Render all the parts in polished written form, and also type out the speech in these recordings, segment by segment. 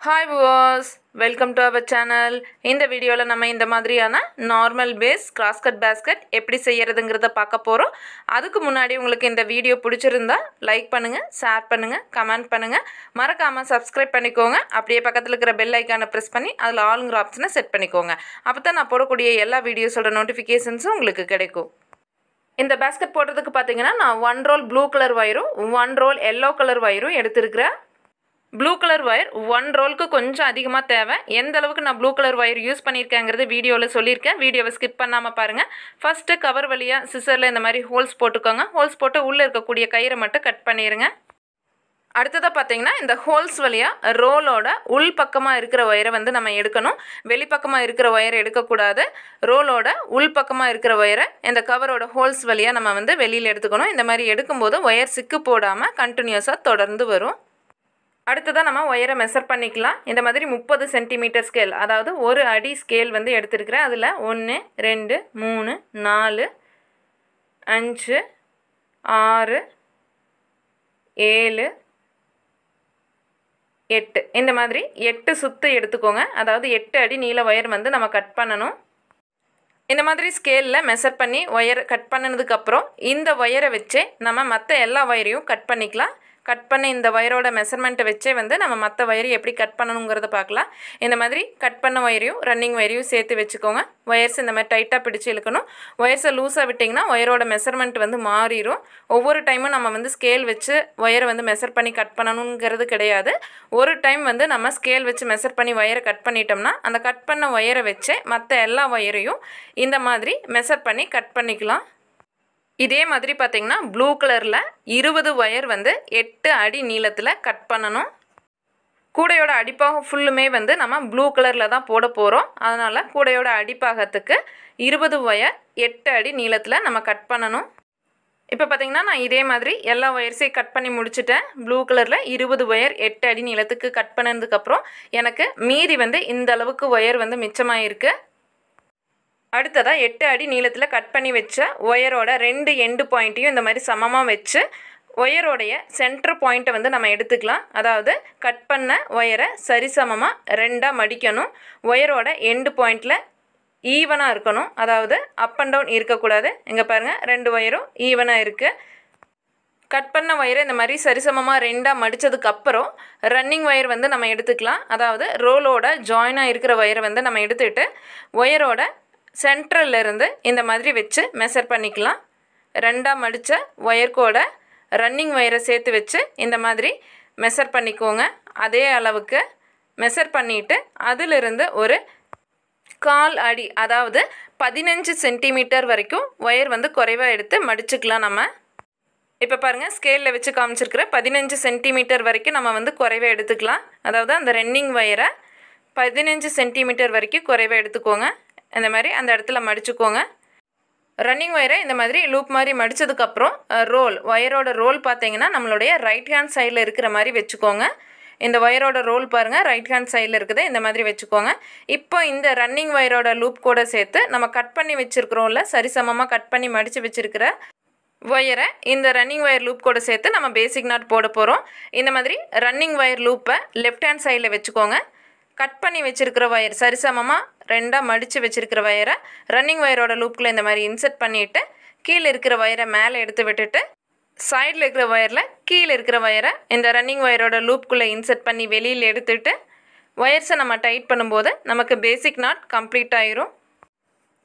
Hi viewers, welcome to our channel. இந்த வீடியோல நம்ம இந்த மாதிரியான நார்மல் பேஸ் crosscut basket எப்படி செய்யறதுங்கறத பார்க்க போறோம். அதுக்கு முன்னாடி உங்களுக்கு இந்த வீடியோ பிடிச்சிருந்தா லைக் பண்ணுங்க, ஷேர் பண்ணுங்க, கமெண்ட் பண்ணுங்க. மறக்காம Subscribe பண்ணிக்கோங்க. அப்படியே பக்கத்துல இருக்கிற பெல் ஐகானை பிரஸ் பண்ணி அதுல ஆல்ங்கற ஆப்ஷனை செட் பண்ணிக்கோங்க. அப்பதான் நான் போடக்கூடிய எல்லா வீடியோஸோட நோட்டிஃபிகேஷன்ஸும் உங்களுக்கு கிடைக்கும். இந்த basket போடுறதுக்கு பாத்தீங்கன்னா நான் 1 roll blue color வயரும் 1 roll yellow color வயரும் எடுத்துர்க்கறேன். Blue color wire 1 roll க்கு கொஞ்சம் அதிகமா தேவை. எந்த அளவுக்கு நான் blue color wire யூஸ் பண்ணிருக்கேங்கறது வீடியோல சொல்லிருக்கேன். வீடியோவை ஸ்கிப் பண்ணாம பாருங்க. ஃபர்ஸ்ட் கவர் வழியா சிசர்ல இந்த மாதிரி ஹோல்ஸ் போட்டுக்கோங்க. ஹோல்ஸ் போட்டு உள்ள இருக்க கூடிய கயிறை மட்டும் கட் பண்ணிருங்க. அடுத்ததா பாத்தீங்கன்னா இந்த ஹோல்ஸ் வழியா ரோலோட உள் பக்கமா இருக்கிற வயரை வந்து நம்ம எடுக்கணும். வெளி பக்கமா இருக்கிற வயரை எடுக்க கூடாது. ரோலோட உள் பக்கமா இருக்கிற வயரை இந்த கவரோட ஹோல்ஸ் வழியா நம்ம வந்து வெளியில எடுத்துக்கணும். இந்த மாதிரி எடுக்கும்போது வயர் சிக்கு போடாம கண்டினியூஸா தொடர்ந்து வரும். அடுத்ததா நம்ம வயரை மெஷர் பண்ணிக்கலாம். இந்த மாதிரி 30 cm ஸ்கேல் அதாவது 1 அடி ஸ்கேல் வந்து எடுத்துர்க்கறேன். அதுல 1 2 3 4 5 6 7 8 இந்த மாதிரி 8 சுத்து எடுத்துக்கோங்க. அதாவது 8 அடி நீள வயர் வந்து நம்ம கட் பண்ணனும். இந்த மாதிரி ஸ்கேல்ல மெஷர் பண்ணி வயர் கட் பண்ணனதுக்கு அப்புறம் இந்த வயரை வெச்சே நம்ம மத்த எல்லா வயரையும் கட் பண்ணிக்கலாம். கட் பண்ண இந்த வயரோட மெஷர்மென்ட் வெச்சே வந்து நம்ம மத்த வயரை எப்படி கட் பண்ணனும்ங்கறத பார்க்கலாம். இந்த மாதிரி கட் பண்ண வயரையும் ரன்னிங் வயரையும் சேர்த்து வெச்சுக்கோங்க. வயர்ஸ் இந்த மாதிரி டைட்டா பிடிச்சு இழுக்கணும். வயர்ஸ் லூசா விட்டீங்கன்னா வயரோட மெஷர்மென்ட் வந்து மாறிரும். ஒவ்வொரு டைமும் நம்ம வந்து ஸ்கேல் வெச்சு வயரை வந்து மெஷர் பண்ணி கட் பண்ணனும்ங்கறது கிடையாது. ஒரு டைம் வந்து நம்ம ஸ்கேல் வெச்சு மெஷர் பண்ணி வயரை கட் பண்ணிட்டோம்னா அந்த கட் பண்ண வயரை வெச்சே மத்த எல்லா வயரையும் இந்த மாதிரி மெஷர் பண்ணி கட் பண்ணிக்கலாம். இதே மாதிரி பாத்தீங்கன்னா ப்ளூ கலர்ல 20 வயர் வந்து 8 அடி நீளத்துல கட் பண்ணனும். கூடையோட அடிப்பாகம் ஃபுல்லுமே வந்து நம்ம ப்ளூ கலர்ல தான் போட போறோம். அதனால கூடையோட அடிப்பாகத்துக்கு 20 வயர் 8 அடி நீளத்துல நம்ம கட் பண்ணனும். இப்போ பாத்தீங்கன்னா நான் இதே மாதிரி எல்லா வயர்ஸையும் கட் பண்ணி முடிச்சிட்டேன். ப்ளூ கலர்ல 20 வயர் 8 அடி நீளத்துக்கு கட் பண்ணனதுக்கு அப்புறம் எனக்கு மீதி வந்து இந்த அளவுக்கு வயர் வந்து மிச்சமாயிருக்கு. அடுத்ததா 8 அடி நீளத்துல கட் பண்ணி வெச்ச வயரோட ரெண்டு எண்ட் பாயிண்ட்டையும் இந்த மாதிரி சமமா வெச்சு வயரோட சென்டர் பாயிண்ட்டை வந்து நம்ம எடுத்துக்கலாம். அதாவது கட் பண்ண வயரை சரிசமமா ரெண்டா மடிக்கணும். வயரோட எண்ட் பாயிண்ட்ல ஈவனா இருக்கணும். அதாவது அப் அண்ட் டவுன் இருக்க கூடாது. இங்க பாருங்க ரெண்டு வயரும் ஈவனா இருக்கு. கட் பண்ண வயரை இந்த மாதிரி சரிசமமா ரெண்டா மடிச்சதுக்கு அப்புறம் ரன்னிங் வயர் வந்து நம்ம எடுத்துக்கலாம். அதாவது ரோலோட ஜாயினா இருக்கிற வயரை வந்து நம்ம எடுத்துட்டு வயரோட சென்ட்ரல்ல இருந்து இந்த மாதிரி வெச்சு மெஷர் பண்ணிக்கலாம். ரெண்டா மடிச்ச வயர்கோட ரன்னிங் வயரை சேர்த்து வெச்சு இந்த மாதிரி மெஷர் பண்ணிக்கோங்க. அதே அளவுக்கு மெஷர் பண்ணிட்டு அதிலிருந்து ஒரு 1/4 அடி அதாவது 15 சென்டிமீட்டர் வரைக்கும் வயர் வந்து குறைவா எடுத்து மடிச்சுக்கலாம் நம்ம. இப்போ பாருங்க ஸ்கேல்ல வெச்சு காமிச்சிருக்கிற 15 சென்டிமீட்டர் வரைக்கும் நம்ம வந்து குறைவா எடுத்துக்கலாம். அதாவது அந்த ரன்னிங் வயரை 15 சென்டிமீட்டர் வரைக்கும் குறைவா எடுத்துக்கோங்க. இந்த மாதிரி அந்த இடத்துல மடிச்சுக்கோங்க. ரன்னிங் வயரை இந்த மாதிரி லூப் மாதிரி மடிச்சதுக்கு அப்புறம் ரோல் வயரோட ரோல் பாத்தீங்கன்னா நம்மளுடைய ரைட் ஹேண்ட் சைடுல இருக்கிற மாதிரி வெச்சுக்கோங்க. இந்த வயரோட ரோல் பாருங்க ரைட் ஹேண்ட் சைடுல இருக்குது. இந்த மாதிரி வெச்சுக்கோங்க. இப்போ இந்த ரன்னிங் வயரோட லூப் கூட சேர்த்து நம்ம கட் பண்ணி வெச்சிருக்கிறோம்ல சரிசமமா கட் பண்ணி மடிச்சு வெச்சிருக்கிற வயரை இந்த ரன்னிங் வயர் லூப் கூட சேர்த்து நம்ம பேசிக் நாட் போட போறோம். இந்த மாதிரி ரன்னிங் வயர் லூப்பை லெஃப்ட் ஹேண்ட் சைடுல வெச்சுக்கோங்க. கட் பண்ணி வெச்சிருக்கிற வயர் சரிசமமா ரெண்டா மடிச்சு வெச்சிருக்கிற வயரை ரன்னிங் வயரோட லூப்ல இந்த மாதிரி இன்சர்ட் பண்ணிட்டு கீழ இருக்கிற வயரை மேலே எடுத்து விட்டுட்டு சைடுல இருக்கிற வயர்ல கீழ இருக்கிற வயரை இந்த ரன்னிங் வயரோட லூப்குள்ள இன்சர்ட் பண்ணி வெளியில எடுத்துட்டு வயர்ஸை நம்ம டைட் பண்ணும்போது நமக்கு பேசிக் நாட் கம்ப்ளீட் ஆயிரும்.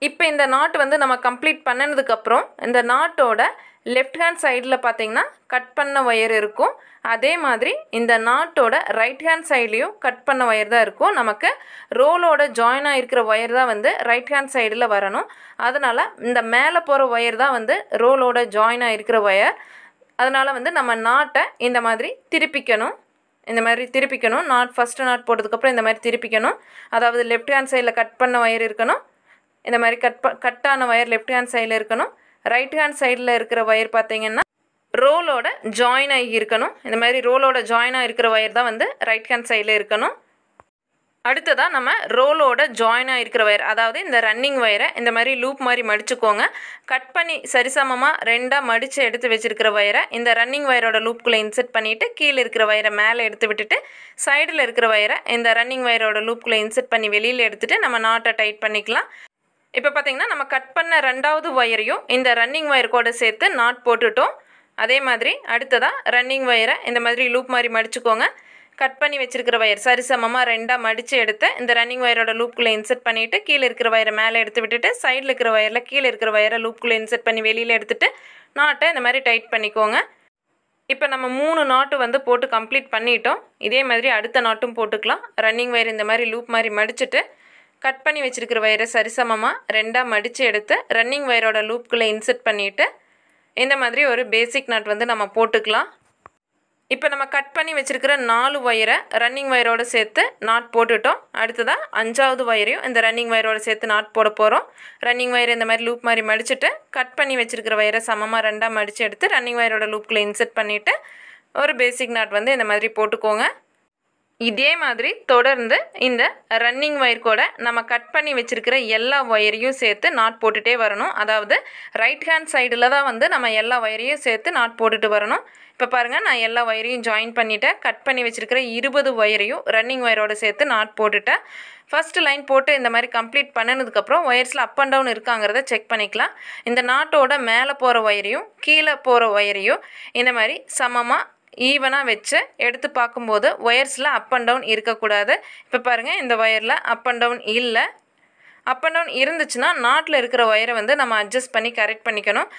இப்போ இந்த நாட் வந்து நம்ம கம்ப்ளீட் பண்ணனதுக்கு அப்புறம் இந்த நாட்டோட லெஃப்ட் ஹேண்ட் சைடில் பார்த்தீங்கன்னா கட் பண்ண வயர் இருக்கும். அதே மாதிரி இந்த நாட்டோட ரைட் ஹேண்ட் சைட்லேயும் கட் பண்ண வயர் தான் இருக்கும். நமக்கு ரோலோட ஜாயினாக இருக்கிற வயர் தான் வந்து ரைட் ஹேண்ட் சைடில் வரணும். அதனால் இந்த மேலே போகிற வயர் தான் வந்து ரோலோட ஜாயினாக இருக்கிற வயர். அதனால் வந்து நம்ம நாட்டை இந்த மாதிரி திருப்பிக்கணும். இந்த மாதிரி திருப்பிக்கணும். நாட் ஃபஸ்ட்டு நாட் போட்டதுக்கப்புறம் இந்த மாதிரி திருப்பிக்கணும். அதாவது லெஃப்ட் ஹேண்ட் சைடில் கட் பண்ண வயர் இருக்கணும். இந்த மாதிரி கட்டான வயர் லெஃப்ட் ஹேண்ட் சைடில் இருக்கணும். ரைட் ஹேண்ட் சைடில் இருக்கிற வயர் பார்த்தீங்கன்னா ரோலோட ஜாயின் ஆகி இருக்கணும். இந்த மாதிரி ரோலோட ஜாயினாக இருக்கிற வயர் தான் வந்து ரைட் ஹேண்ட் சைடில் இருக்கணும். அடுத்ததா நம்ம ரோலோட ஜாயின் ஆயிருக்கிற வயர், அதாவது இந்த ரன்னிங் வயரை இந்த மாதிரி லூப் மாதிரி மடிச்சுக்கோங்க. கட் பண்ணி சரிசமமாக ரெண்டாக மடித்து எடுத்து வச்சிருக்கிற வயரை இந்த ரன்னிங் வயரோட லூப்புக்குள்ளே இன்செர்ட் பண்ணிவிட்டு கீழே இருக்கிற வயரை மேலே எடுத்து விட்டுட்டு சைடில் இருக்கிற வயரை இந்த ரன்னிங் வயரோட லூப்புக்குள்ளே இன்செர்ட் பண்ணி வெளியில் எடுத்துகிட்டு நம்ம நாட்டை டைட் பண்ணிக்கலாம். இப்போ பார்த்திங்கன்னா நம்ம கட் பண்ண ரெண்டாவது வயரையும் இந்த ரன்னிங் வயர் கூட சேர்த்து நாட் போட்டுட்டோம். அதே மாதிரி அடுத்ததாக ரன்னிங் வயரை இந்த மாதிரி லூப் மாதிரி மடிச்சுக்கோங்க. கட் பண்ணி வச்சிருக்கிற வயர் சரிசமமாக ரெண்டாக மடித்து எடுத்து இந்த ரன்னிங் வயரோட லூப்புக்குள்ளே இன்செர்ட் பண்ணிவிட்டு கீழே இருக்கிற வயரை மேலே எடுத்து விட்டுட்டு சைடில் இருக்கிற வயரில் கீழே இருக்கிற வயரை லூப்புக்குள்ளே இன்செர்ட் பண்ணி வெளியில் எடுத்துகிட்டு நாட்டை இந்த மாதிரி டைட் பண்ணிக்கோங்க. இப்போ நம்ம 3 நாட்டு வந்து போட்டு கம்ப்ளீட் பண்ணிட்டோம். இதே மாதிரி அடுத்த நாட்டும் போட்டுக்கலாம். ரன்னிங் வயர் இந்த மாதிரி லூப் மாதிரி மடிச்சுட்டு கட் பண்ணி வச்சிருக்கிற வயரை சரிசமமாக ரெண்டாக மடித்து எடுத்து ரன்னிங் வயரோட லூப்புக்குள்ளே இன்செர்ட் பண்ணிவிட்டு இந்த மாதிரி ஒரு பேசிக் நாட் வந்து நம்ம போட்டுக்கலாம். இப்போ நம்ம கட் பண்ணி வச்சிருக்கிற 4 வயரை ரன்னிங் வயரோடு சேர்த்து நாட் போட்டுட்டோம். அடுத்ததாக 5வது வயரையும் இந்த ரன்னிங் வயரோடு சேர்த்து நாட் போட போகிறோம். ரன்னிங் வயர் இந்த மாதிரி லூப் மாதிரி மடிச்சுட்டு கட் பண்ணி வச்சிருக்கிற வயரை சமமாக ரெண்டாக மடித்து எடுத்து ரன்னிங் வயரோட லூப்புக்குள்ளே இன்செர்ட் பண்ணிவிட்டு ஒரு பேசிக் நாட் வந்து இந்த மாதிரி போட்டுக்கோங்க. இதே மாதிரி தொடர்ந்து இந்த ரன்னிங் வயர் கூட நம்ம கட் பண்ணி வச்சிருக்கிற எல்லா வயரையும் சேர்த்து நாட் போட்டுகிட்டே வரணும். அதாவது ரைட் ஹேண்ட் சைடில் தான் வந்து நம்ம எல்லா வயரையும் சேர்த்து நாட் போட்டுட்டு வரணும். இப்போ பாருங்கள், நான் எல்லா வயரையும் ஜாயின் பண்ணிவிட்டேன். கட் பண்ணி வச்சிருக்கிற 20 வயரையும் ரன்னிங் வயரோடு சேர்த்து நாட் போட்டுட்டேன். ஃபஸ்ட்டு லைன் போட்டு இந்த மாதிரி கம்ப்ளீட் பண்ணினதுக்கப்புறம் ஒயர்ஸில் அப் அண்ட் டவுன் இருக்காங்கிறத செக் பண்ணிக்கலாம். இந்த நாட்டோட மேலே போகிற வயரையும் கீழே போகிற வயரையும் இந்த மாதிரி சமமாக ஈவனாக வச்சு எடுத்து பார்க்கும்போது ஒயர்ஸில் அப் அண்ட் டவுன் இருக்கக்கூடாது. இப்போ பாருங்கள், இந்த வயரில் அப் அண்ட் டவுன் இல்லை. அப் அண்ட் டவுன் இருந்துச்சுன்னா நாட்டில் இருக்கிற வயரை வந்து நம்ம அட்ஜஸ்ட் பண்ணி கரெக்ட் பண்ணிக்கணும்.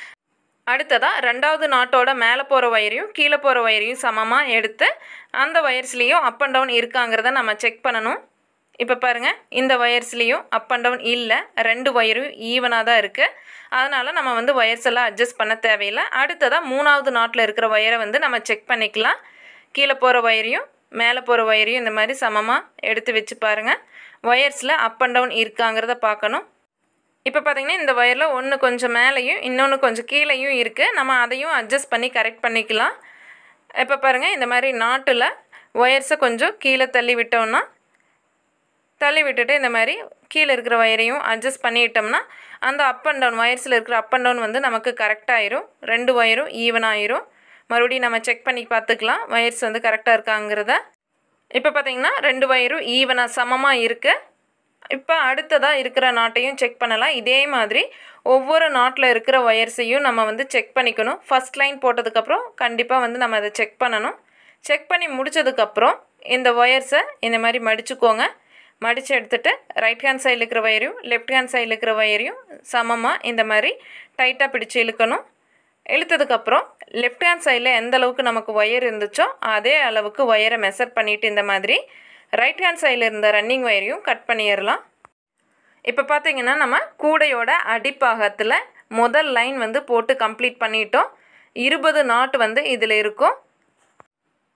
அடுத்ததாக 2வது நாட்டோட மேலே போகிற வயரையும் கீழே போகிற வயரையும் சமமாக எடுத்து அந்த வயர்ஸ்லேயும் அப் அண்ட் டவுன் இருக்காங்கிறத நம்ம செக் பண்ணணும். இப்போ பாருங்கள், இந்த வயர்ஸ்லேயும் அப் அண்ட் டவுன் இல்லை. 2 வயரும் ஈவனாக தான் இருக்குது. அதனால் நம்ம வந்து வயர்ஸ் எல்லாம் அட்ஜஸ்ட் பண்ண தேவையில்லை. அடுத்ததாக 3வது நாட்டில் இருக்கிற வயரை வந்து நம்ம செக் பண்ணிக்கலாம். கீழே போகிற வயரையும் மேலே போகிற வயரையும் இந்த மாதிரி சமமாக எடுத்து வச்சு பாருங்கள். வயர்ஸில் அப் அண்ட் டவுன் இருக்காங்கிறத பார்க்கணும். இப்போ பார்த்திங்கன்னா இந்த வயரில் ஒன்று கொஞ்சம் மேலேயும் இன்னொன்று கொஞ்சம் கீழேயும் இருக்குது. நம்ம அதையும் அட்ஜஸ்ட் பண்ணி கரெக்ட் பண்ணிக்கலாம். இப்போ பாருங்கள், இந்த மாதிரி நாட்டில் ஒயர்ஸை கொஞ்சம் கீழே தள்ளி விட்டுட்டு இந்த மாதிரி கீழே இருக்கிற வயரையும் அட்ஜஸ்ட் பண்ணிட்டோம்னா அந்த அப் அண்ட் டவுன் வயர்ஸில் இருக்கிற அப் அண்ட் டவுன் வந்து நமக்கு கரெக்டாகிடும். 2 வயரும் ஈவனாகிடும். மறுபடியும் நம்ம செக் பண்ணி பார்த்துக்கலாம் வயர்ஸ் வந்து கரெக்டாக இருக்காங்கிறத. இப்போ பார்த்திங்கன்னா 2 வயரும் ஈவனாக சமமாக இருக்குது. இப்போ அடுத்ததாக இருக்கிற நாட்டையும் செக் பண்ணலாம். இதே மாதிரி ஒவ்வொரு நாட்டில் இருக்கிற ஒயர்ஸையும் நம்ம வந்து செக் பண்ணிக்கணும். ஃபஸ்ட் லைன் போட்டதுக்கப்புறம் கண்டிப்பாக வந்து நம்ம அதை செக் பண்ணணும். செக் பண்ணி முடித்ததுக்கப்புறம் இந்த ஒயர்ஸை இந்த மாதிரி மடிச்சுக்கோங்க. மடித்து எடுத்துகிட்டு ரைட் ஹேண்ட் சைடில் இருக்கிற வயரையும் லெஃப்ட் ஹேண்ட் சைடில் இருக்கிற வயரையும் சமமாக இந்த மாதிரி டைட்டாக பிடிச்சி இழுக்கணும். இழுத்ததுக்கப்புறம் லெஃப்ட் ஹேண்ட் சைடில் எந்த அளவுக்கு நமக்கு ஒயர் இருந்துச்சோ அதே அளவுக்கு ஒயரை மெஷர் பண்ணிவிட்டு இந்த மாதிரி ரைட் ஹேண்ட் சைடில் இருந்த ரன்னிங் ஒயரையும் கட் பண்ணிடலாம். இப்போ பார்த்திங்கன்னா நம்ம கூடையோட அடிப்பாகத்தில் முதல் லைன் வந்து போட்டு கம்ப்ளீட் பண்ணிட்டோம். 20 நாட் வந்து இதில் இருக்கும்.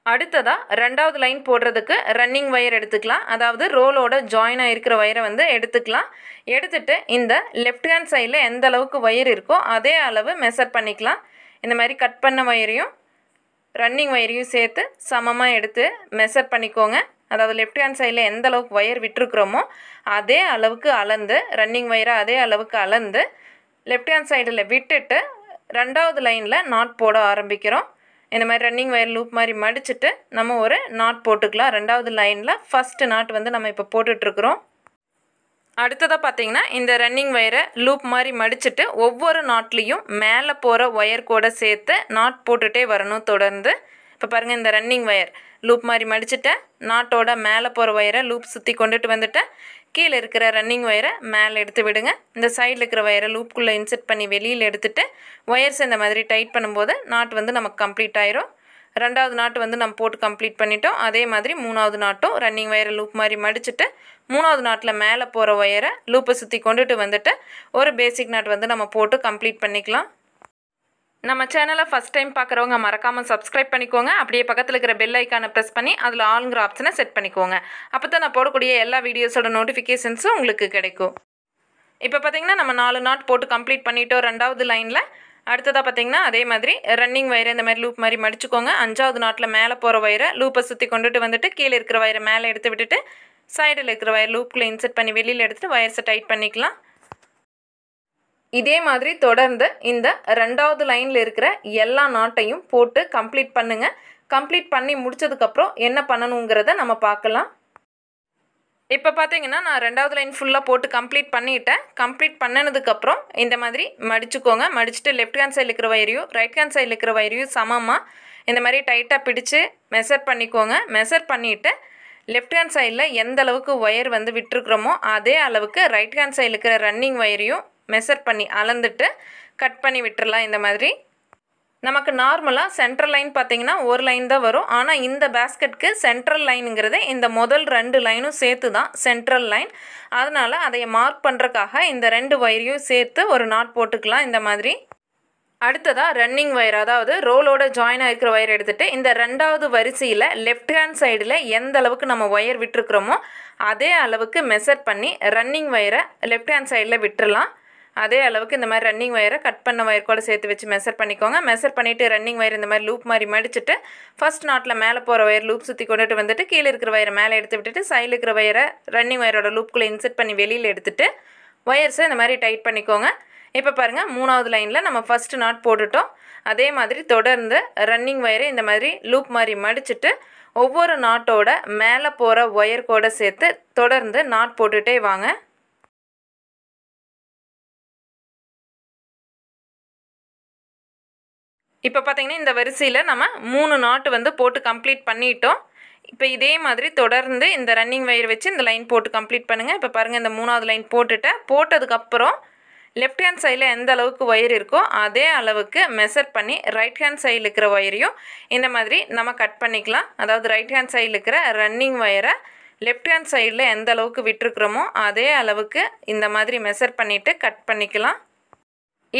அடுத்ததாக 2வது லைன் போடுறதுக்கு ரன்னிங் ஒயர் எடுத்துக்கலாம். அதாவது ரோலோட ஜாயின் ஆகிருக்கிற ஒயரை வந்து எடுத்துக்கலாம். எடுத்துகிட்டு இந்த லெஃப்ட் ஹேண்ட் சைடில் எந்த அளவுக்கு ஒயர் இருக்கோ அதே அளவு மெஷர் பண்ணிக்கலாம். இந்த மாதிரி கட் பண்ண ஒயரையும் ரன்னிங் ஒயரையும் சேர்த்து சமமாக எடுத்து மெஷர் பண்ணிக்கோங்க. அதாவது லெஃப்ட் ஹேண்ட் சைடில் எந்த அளவுக்கு ஒயர் விட்டுருக்குறோமோ அதே அளவுக்கு அளந்து ரன்னிங் ஒயரை அதே அளவுக்கு அளந்து லெஃப்ட் ஹேண்ட் சைடில் விட்டுட்டு 2வது லைனில் நாட் போட ஆரம்பிக்கிறோம். இந்த மாதிரி ரன்னிங் ஒயர் லூப் மாதிரி மடிச்சுட்டு நம்ம ஒரு நாட் போட்டுக்கலாம். 2வது லைனில் ஃபஸ்ட்டு நாட் வந்து நம்ம இப்போ போட்டுட்ருக்குறோம். அடுத்ததாக பார்த்திங்கன்னா இந்த ரன்னிங் ஒயரை லூப் மாதிரி மடிச்சுட்டு ஒவ்வொரு நாட்லேயும் மேலே போகிற ஒயர் கூட சேர்த்து நாட் போட்டுகிட்டே வரணும் தொடர்ந்து. இப்போ பாருங்கள், இந்த ரன்னிங் ஒயர் லூப் மாதிரி மடிச்சுட்டேன். நாட்டோட மேலே போகிற ஒயரை லூப் சுற்றி கொண்டுட்டு வந்துட்டேன். கீழே இருக்கிற ரன்னிங் ஒயரை மேலே எடுத்து விடுங்க. இந்த சைடில் இருக்கிற ஒயரை லூப்புக்குள்ளே இன்செர்ட் பண்ணி வெளியில் எடுத்துகிட்டு ஒயர்ஸ் இந்த மாதிரி டைட் பண்ணும்போது நாட் வந்து நமக்கு கம்ப்ளீட் ஆயிரும். 2வது நாட்டு வந்து நம்ம போட்டு கம்ப்ளீட் பண்ணிட்டோம். அதே மாதிரி 3வது நாட்டும் ரன்னிங் ஒயரை லூப் மாதிரி மடிச்சுட்டு 3வது நாட்டில் மேலே போகிற ஒயரை லூப்பை சுற்றி கொண்டுட்டு வந்துட்டு ஒரு பேசிக் நாட் வந்து நம்ம போட்டு கம்ப்ளீட் பண்ணிக்கலாம். நம்ம சேனலை ஃபஸ்ட் டைம் பார்க்குறவங்க மறக்காமல் சப்ஸ்கிரைப் பண்ணிக்கோங்க. அப்படியே பக்கத்தில் இருக்கிற பெல் ஐக்கானை ப்ரெஸ் பண்ணி அதில் ஆளுங்கிற ஆப்ஷனை செட் பண்ணிக்கோங்க. அப்போ தான் நான் போடக்கூடிய எல்லா வீடியோஸோட நோட்டிஃபிகேஷன்ஸும் உங்களுக்கு கிடைக்கும். இப்போ பார்த்திங்கன்னா நம்ம 4 நாட் போட்டு கம்ப்ளீட் பண்ணிட்டோம் 2வது லைனில். அடுத்ததாக பார்த்திங்கன்னா அதே மாதிரி ரன்னிங் வயரை இந்த மாதிரி லூப் மாதிரி மடிச்சுக்கோங்க. 5வது நாட்டில் மேலே போகிற வயரை லூப்பை சுற்றி கொண்டுட்டு வந்துட்டு கீழே இருக்கிற வயரை மேலே எடுத்து விட்டுட்டு சைடில் இருக்கிற ஒயர் லூப்குள்ளே இன்சர்ட் பண்ணி வெளியில் எடுத்துகிட்டு ஒயர்ஸை டைட் பண்ணிக்கலாம். இதே மாதிரி தொடர்ந்து இந்த 2வது லைனில் இருக்கிற எல்லா நாட்டையும் போட்டு கம்ப்ளீட் பண்ணுங்கள். கம்ப்ளீட் பண்ணி முடிச்சதுக்கப்புறம் என்ன பண்ணணுங்கிறத நம்ம பார்க்கலாம். இப்போ பார்த்தீங்கன்னா நான் 2வது லைன் ஃபுல்லாக போட்டு கம்ப்ளீட் பண்ணிட்டேன். கம்ப்ளீட் பண்ணினதுக்கப்புறம் இந்த மாதிரி மடிச்சுக்கோங்க. மடிச்சுட்டு லெஃப்ட் ஹேண்ட் சைடில் இருக்கிற ஒயரையும் ரைட் ஹேண்ட் சைடில் இருக்கிற ஒயரையும் சமமாக இந்த மாதிரி டைட்டாக பிடிச்சு மெஷர் பண்ணிக்கோங்க. மெஷர் பண்ணிவிட்டு லெஃப்ட் ஹேண்ட் சைடில் எந்த அளவுக்கு ஒயர் வந்து விட்டுருக்குறோமோ அதே அளவுக்கு ரைட் ஹேண்ட் சைடில் இருக்கிற ரன்னிங் ஒயரையும் மெஷர் பண்ணி அளந்துட்டு கட் பண்ணி விட்டுறலாம். இந்த மாதிரி நமக்கு நார்மலாக சென்ட்ரல் லைன் பார்த்திங்கன்னா ஒரு லைன் தான் வரும். ஆனால் இந்த பேஸ்கெட்டுக்கு சென்ட்ரல் லைனுங்கிறது இந்த முதல் 2 லைனும் சேர்த்து தான் சென்ட்ரல் லைன். அதனால் அதை மார்க் பண்ணுறக்காக இந்த 2 ஒயரையும் சேர்த்து ஒரு நாட் போட்டுக்கலாம். இந்த மாதிரி அடுத்ததாக ரன்னிங் ஒயர், அதாவது ரோலோட ஜாயின் ஆகிருக்கிற ஒயர் எடுத்துகிட்டு இந்த 2வது வரிசையில் லெஃப்ட் ஹேண்ட் சைடில் எந்த அளவுக்கு நம்ம ஒயர் விட்டுருக்குறோமோ அதே அளவுக்கு மெஷர் பண்ணி ரன்னிங் ஒயரை லெஃப்ட் ஹேண்ட் சைடில் விட்டுறலாம். அதே அளவுக்கு இந்த மாதிரி ரன்னிங் ஒயரை கட் பண்ண ஒயர் கூட சேர்த்து வச்சு மெஷர் பண்ணிக்கோங்க. மெஷர் பண்ணிவிட்டு ரன்னிங் ஒயர் இந்த மாதிரி லூப் மாதிரி மடிச்சுட்டு ஃபஸ்ட் நாட்டில் மேலே போகிற ஒயர் லூப் சுற்றி கொண்டுட்டு வந்துட்டு கீழே இருக்கிற ஒயரை மேலே எடுத்து விட்டுட்டு சைடில் இருக்கிற ஒயரை ரன்னிங் ஒயரோட லூப்புக்குள்ளே இன்சர்ட் பண்ணி வெளியில் எடுத்துகிட்டு ஒயர்ஸை இந்த மாதிரி டைட் பண்ணிக்கோங்க. இப்போ பாருங்கள் 3வது லைனில் நம்ம ஃபஸ்ட்டு நாட் போட்டுட்டோம். அதே மாதிரி தொடர்ந்து ரன்னிங் ஒயரை இந்த மாதிரி லூப் மாதிரி மடிச்சுட்டு ஒவ்வொரு நாட்டோட மேலே போகிற ஒயர் கூட சேர்த்து தொடர்ந்து நாட் போட்டுகிட்டே வாங்க. இப்போ பார்த்தீங்கன்னா இந்த வரிசையில் நம்ம 3 நாட்டு வந்து போட்டு கம்ப்ளீட் பண்ணிட்டோம். இப்போ இதே மாதிரி தொடர்ந்து இந்த ரன்னிங் ஒயர் வச்சு இந்த லைன் போட்டு கம்ப்ளீட் பண்ணுங்கள். இப்போ பாருங்கள் இந்த 3வது லைன் போட்டதுக்கப்புறம் லெஃப்ட் ஹேண்ட் சைடில் எந்த அளவுக்கு ஒயர் இருக்கோ அதே அளவுக்கு மெஷர் பண்ணி ரைட் ஹேண்ட் சைடில் இருக்கிற ஒயரையும் இந்த மாதிரி நம்ம கட் பண்ணிக்கலாம். அதாவது ரைட் ஹேண்ட் சைடில் இருக்கிற ரன்னிங் ஒயரை லெஃப்ட் ஹேண்ட் சைடில் எந்த அளவுக்கு விட்டுருக்குறோமோ அதே அளவுக்கு இந்த மாதிரி மெஷர் பண்ணிவிட்டு கட் பண்ணிக்கலாம்.